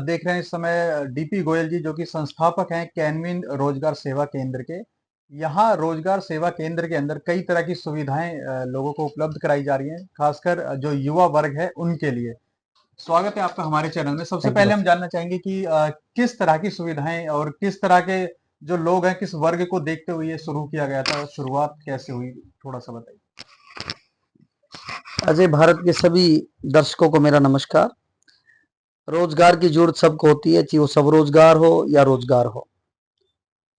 देख रहे हैं इस समय डीपी गोयल जी जो कि संस्थापक हैं कैनविन रोजगार सेवा केंद्र के। यहाँ रोजगार सेवा केंद्र के अंदर कई तरह की सुविधाएं लोगों को उपलब्ध कराई जा रही हैं, खासकर जो युवा वर्ग है उनके लिए। स्वागत है आपका हमारे चैनल में। सबसे थैंक यू पहले हम बस। जानना चाहेंगे कि किस तरह की सुविधाएं और किस तरह के जो लोग हैं, किस वर्ग को देखते हुए ये शुरू किया गया था, शुरुआत कैसे हुई, थोड़ा सा बताइए। अजय भारत के सभी दर्शकों को मेरा नमस्कार। रोजगार की जरूरत सबको होती है, चाहे वो सब रोजगार हो या रोजगार हो।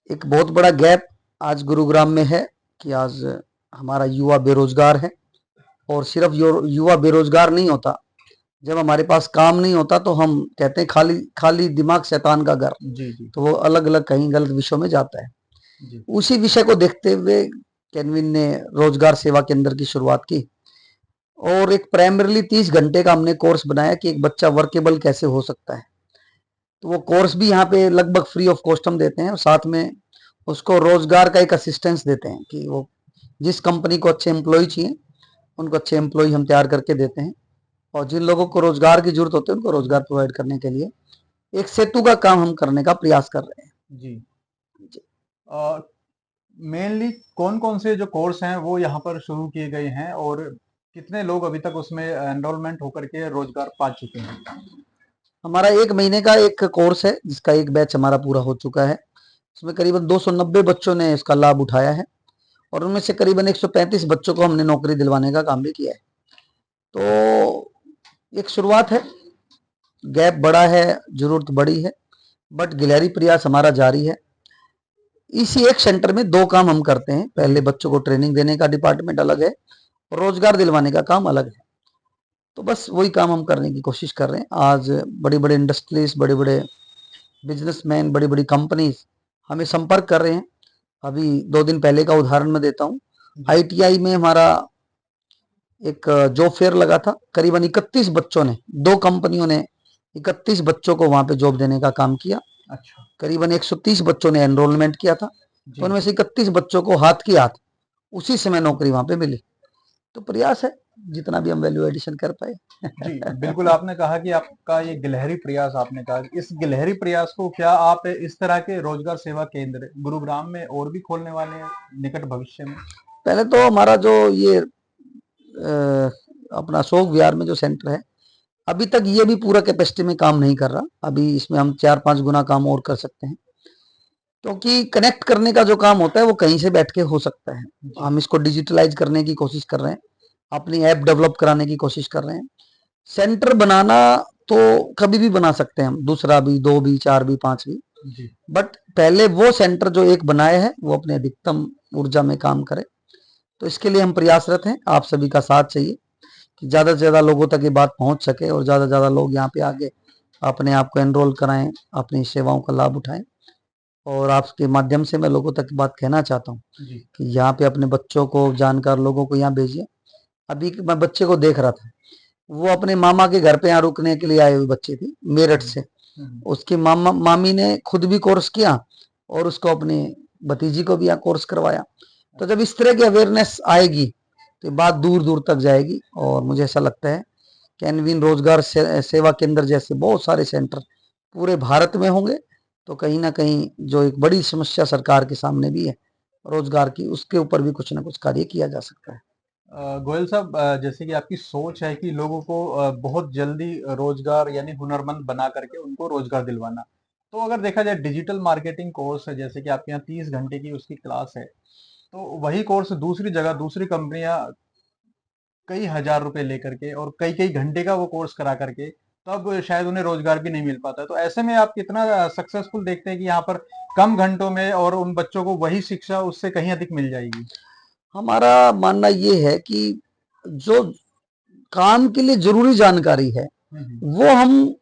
एक बहुत बड़ा गैप आज गुरुग्राम में है कि आज हमारा युवा बेरोजगार है। और सिर्फ युवा बेरोजगार नहीं होता, जब हमारे पास काम नहीं होता तो हम कहते हैं खाली खाली दिमाग शैतान का घर। जी जी तो वो अलग अलग कहीं गलत विषयों में जाता है। जी। उसी विषय को देखते हुए कैनविन ने रोजगार सेवा केंद्र की शुरुआत की। और एक प्राइमरीली 30 घंटे का हमने कोर्स बनाया कि एक बच्चा वर्केबल कैसे हो सकता है। तो वो कोर्स भी यहाँ पे लगभग फ्री ऑफ कॉस्ट हम देते हैं, और साथ में उसको रोजगार का एक असिस्टेंस देते हैं कि वो जिस कंपनी को अच्छे एम्प्लॉय चाहिए उनको अच्छे एम्प्लॉय हम तैयार करके देते हैं। और जिन लोगों को रोजगार की जरूरत होती है उनको रोजगार प्रोवाइड करने के लिए एक सेतु का काम हम करने का प्रयास कर रहे हैं। जी। मेनली कौन कौन से जो कोर्स हैं वो यहाँ पर शुरू किए गए हैं और कितने लोग अभी तक उसमें एनरोलमेंट होकर के रोजगार पा चुके हैं? हमारा 1 महीने का एक कोर्स है जिसका एक बैच हमारा पूरा हो चुका है। इसमें करीबन 290 बच्चों ने इसका लाभ उठाया है, और उनमें से करीबन 135 बच्चों को हमने नौकरी दिलवाने का काम भी किया है। तो एक शुरुआत है, गैप बड़ा है, जरूरत बड़ी है, बट गिलहरी प्रयास हमारा जारी है। इसी एक सेंटर में 2 काम हम करते हैं। पहले बच्चों को ट्रेनिंग देने का डिपार्टमेंट अलग है और रोजगार दिलवाने का काम अलग है। तो बस वही काम हम करने की कोशिश कर रहे हैं। आज बड़ी बड़े इंडस्ट्रीज, बड़े बड़े बिजनेसमैन, बड़ी बड़ी कंपनीज हमें संपर्क कर रहे हैं। अभी 2 दिन पहले का उदाहरण मैं देता हूँ। आईटीआई में हमारा एक जॉब फेयर लगा था। करीबन 31 बच्चों ने, 2 कंपनियों ने 31 बच्चों को वहां पे जॉब देने का काम किया। अच्छा। करीबन 130 बच्चों ने एनरोलमेंट किया था। तो जी उनमें से 31 बच्चों को हाथ की हाथ उसी समय नौकरी वहां पे मिली। तो प्रयास है जितना भी हम वैल्यू एडिशन कर पाए। जी। बिल्कुल, आपने कहा कि आपका ये गिलहरी प्रयास, आपने कहा इस गिलहरी प्रयास को क्या आप इस तरह के रोजगार सेवा केंद्र गुरुग्राम में और भी खोलने वाले हैं निकट भविष्य में? पहले तो हमारा जो ये अपना अशोक विहार में जो सेंटर है, अभी तक ये भी पूरा कैपेसिटी में काम नहीं कर रहा। अभी इसमें हम 4-5 गुना काम और कर सकते हैं, क्योंकि कनेक्ट करने का जो काम होता है वो कहीं से बैठ के हो सकता है। जी हम इसको डिजिटलाइज करने की कोशिश कर रहे हैं, अपनी ऐप डेवलप कराने की कोशिश कर रहे हैं। सेंटर बनाना तो कभी भी बना सकते हैं हम, दूसरा भी, 2 भी, 4 भी, 5 भी। जी बट पहले वो सेंटर जो एक बनाए है वो अपने अधिकतम ऊर्जा में काम करे। तो इसके लिए हम प्रयासरत हैं। आप सभी का साथ चाहिए कि ज्यादा से ज्यादा लोगों तक ये बात पहुंच सके और ज्यादा से ज्यादा लोग यहाँ पे आके अपने आप को एनरोल कराएं, अपनी सेवाओं का लाभ उठाएं। और आपके माध्यम से मैं लोगों तक बात कहना चाहता हूँ जी कि यहाँ पे अपने बच्चों को, जानकार लोगों को यहाँ भेजिए। अभी मैं बच्चे को देख रहा था, वो अपने मामा के घर पे यहाँ रुकने के लिए आए हुए बच्चे थी मेरठ हम्म, से। हम्म, उसकी मामा मामी ने खुद भी कोर्स किया और उसको अपनी भतीजी को भी यहाँ कोर्स करवाया। तो जब इस तरह की अवेयरनेस आएगी तो बात दूर दूर तक जाएगी। और मुझे ऐसा लगता है कैनविन रोजगार सेवा केंद्र जैसे बहुत सारे सेंटर पूरे भारत में होंगे। तो कहीं ना कहीं जो एक बड़ी समस्या सरकार के सामने भी है रोजगार की, उसके ऊपर भी कुछ ना कुछ कार्य किया जा सकता है। गोयल साहब, जैसे कि आपकी सोच है कि लोगों को बहुत जल्दी रोजगार यानी हुनरमंद बना करके उनको रोजगार दिलवाना, तो अगर देखा जाए डिजिटल मार्केटिंग कोर्स है, जैसे कि आपके यहाँ 30 घंटे की उसकी क्लास है, तो वही कोर्स दूसरी जगह दूसरी कंपनियां कई हजार रुपए लेकर के और कई कई घंटे का वो कोर्स करा करके, तब शायद उन्हें रोजगार भी नहीं मिल पाता है। तो ऐसे में आप कितना सक्सेसफुल देखते हैं कि यहाँ पर कम घंटों में और उन बच्चों को वही शिक्षा उससे कहीं अधिक मिल जाएगी? हमारा मानना ये है कि जो काम के लिए जरूरी जानकारी है हम्म, वो हम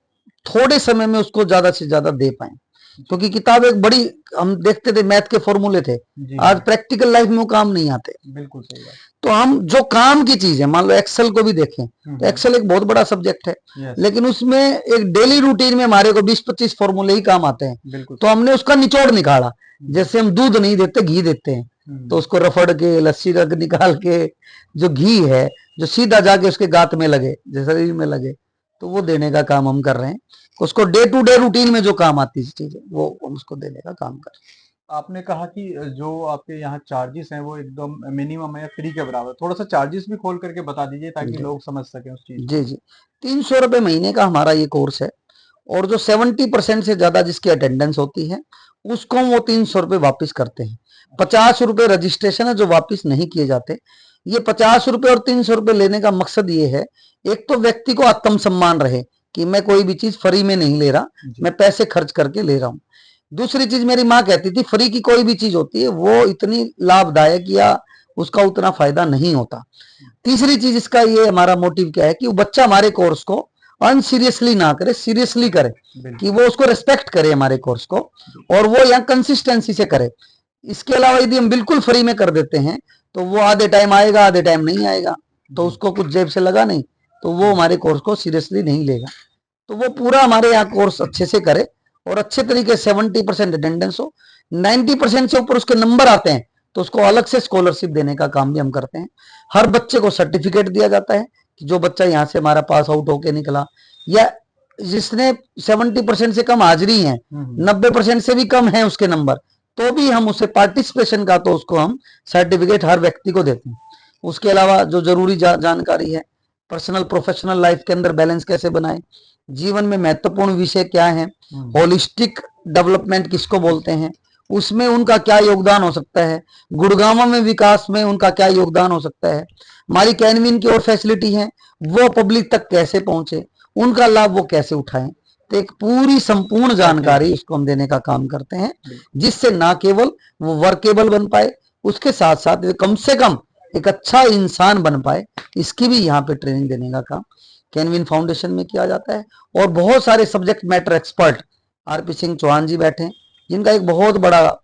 थोड़े समय में उसको ज्यादा से ज्यादा दे पाए। जी क्योंकि किताब एक बड़ी, हम देखते थे मैथ के फॉर्मूले थे, जी आज जी। प्रैक्टिकल लाइफ में वो काम नहीं आते। बिल्कुल सही बात। तो हम जो काम की चीज है, मान लो एक्सेल को भी देखें तो हम्म। एक्सेल एक बहुत बड़ा सब्जेक्ट है, यस। लेकिन उसमें एक डेली रूटीन में हमारे को 20-25 फॉर्मूले ही काम आते हैं। बिल्कुल तो सही। हमने उसका निचोड़ निकाला। जी। जैसे हम दूध नहीं देते, घी देते हैं, तो हम्म। उसको रफड़ के लस्सी रख निकाल के जो घी है, जो सीधा जाके उसके गात में लगे, जो शरीर में लगे, तो वो देने का काम हम कर रहे हैं। उसको डे टू डे रूटीन में जो काम आती है चीजें, वो हम उसको देने का काम कर रहे आपने कहा कि जो आपके यहाँ चार्जेस हैं वो एकदम मिनिमम है या फ्री के बराबर, थोड़ा सा चार्जेस भी खोल करके बता दीजिए हैं। ताकि जी लोग समझ सकें उस चीज जी को। जी 300 रुपये महीने का हमारा ये कोर्स है। और जो 70% से ज्यादा जिसकी अटेंडेंस होती है उसको हम वो 300 रुपये वापिस करते हैं। 50 रुपये रजिस्ट्रेशन है जो वापिस नहीं किए जाते। ये 50 रुपये और 300 रुपये लेने का मकसद ये है, एक तो व्यक्ति को आत्मसम्मान रहे कि मैं कोई भी चीज फ्री में नहीं ले रहा, जी। मैं पैसे खर्च करके ले रहा हूँ। दूसरी चीज मेरी माँ कहती थी फ्री की कोई भी चीज होती है वो इतनी लाभदायक या उसका उतना फायदा नहीं होता। तीसरी चीज इसका ये हमारा मोटिव क्या है कि वो बच्चा हमारे कोर्स को अनसीरियसली ना करे, सीरियसली करे, कि बिल्कुल। वो उसको रिस्पेक्ट करे हमारे कोर्स को, और वो यहाँ कंसिस्टेंसी से करे। इसके अलावा यदि हम बिल्कुल फ्री में कर देते हैं तो वो आधे टाइम आएगा आधे टाइम नहीं आएगा, तो जी। उसको कुछ जेब से लगा नहीं, तो वो हमारे कोर्स को सीरियसली नहीं लेगा। तो वो पूरा हमारे यहाँ कोर्स अच्छे से करे और अच्छे तरीके से 70% अटेंडेंस हो, 90% से ऊपर उसके नंबर आते हैं तो उसको अलग से स्कॉलरशिप देने का काम भी हम करते हैं। हर बच्चे को सर्टिफिकेट दिया जाता है कि जो बच्चा यहाँ से हमारा पास आउट होके निकला, या जिसने 70% से कम हाजिरी है, 90% से भी कम है उसके नंबर, तो भी हम उसे पार्टिसिपेशन का तो उसको हम सर्टिफिकेट हर व्यक्ति को देते हैं। उसके अलावा जो जरूरी जानकारी है, पर्सनल प्रोफेशनल लाइफ के अंदर बैलेंस कैसे बनाए, जीवन में महत्वपूर्ण विषय क्या है, होलिस्टिक डेवलपमेंट किसको बोलते हैं, उसमें उनका क्या योगदान हो सकता है, गुड़गांव में विकास में उनका क्या योगदान हो सकता है, हमारी कैनविन की और फैसिलिटी है वो पब्लिक तक कैसे पहुंचे, उनका लाभ वो कैसे उठाएं, तो एक पूरी संपूर्ण जानकारी उसको हम देने का काम करते हैं, जिससे ना केवल वो वर्केबल बन पाए, उसके साथ साथ वे कम से कम एक अच्छा इंसान बन पाए। इसकी भी यहाँ पे ट्रेनिंग देने का काम कैनविन फाउंडेशन में किया जाता है। और बहुत सारे subject matter expert R P Singh Chauhan ji बैठे हैं, जिनका एक बहुत बड़ा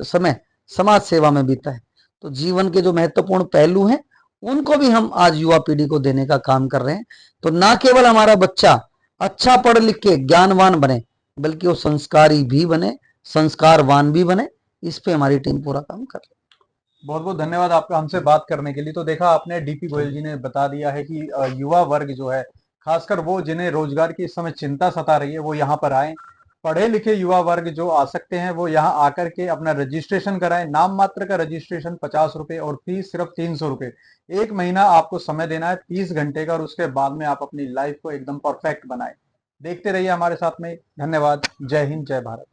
समय समाज सेवा में बीता है। तो जीवन के जो महत्वपूर्ण पहलू हैं उनको भी हम आज युवा पीढ़ी को देने का काम कर रहे हैं। तो ना केवल हमारा बच्चा अच्छा पढ़ लिख के ज्ञानवान बने, बल्कि वो संस्कारी भी बने, संस्कारवान भी बने। इस पे हमारी टीम पूरा काम कर रही है। बहुत बहुत धन्यवाद आपका हमसे बात करने के लिए। तो देखा आपने, डीपी गोयल जी ने बता दिया है कि युवा वर्ग जो है, खासकर वो जिन्हें रोजगार की इस समय चिंता सता रही है, वो यहाँ पर आए। पढ़े लिखे युवा वर्ग जो आ सकते हैं वो यहाँ आकर के अपना रजिस्ट्रेशन कराएं। नाम मात्र का रजिस्ट्रेशन 50 रुपए और फीस सिर्फ 300 रुपए। 1 महीना आपको समय देना है 30 घंटे का, और उसके बाद में आप अपनी लाइफ को एकदम परफेक्ट बनाएं। देखते रहिए हमारे साथ में। धन्यवाद। जय हिंद, जय भारत।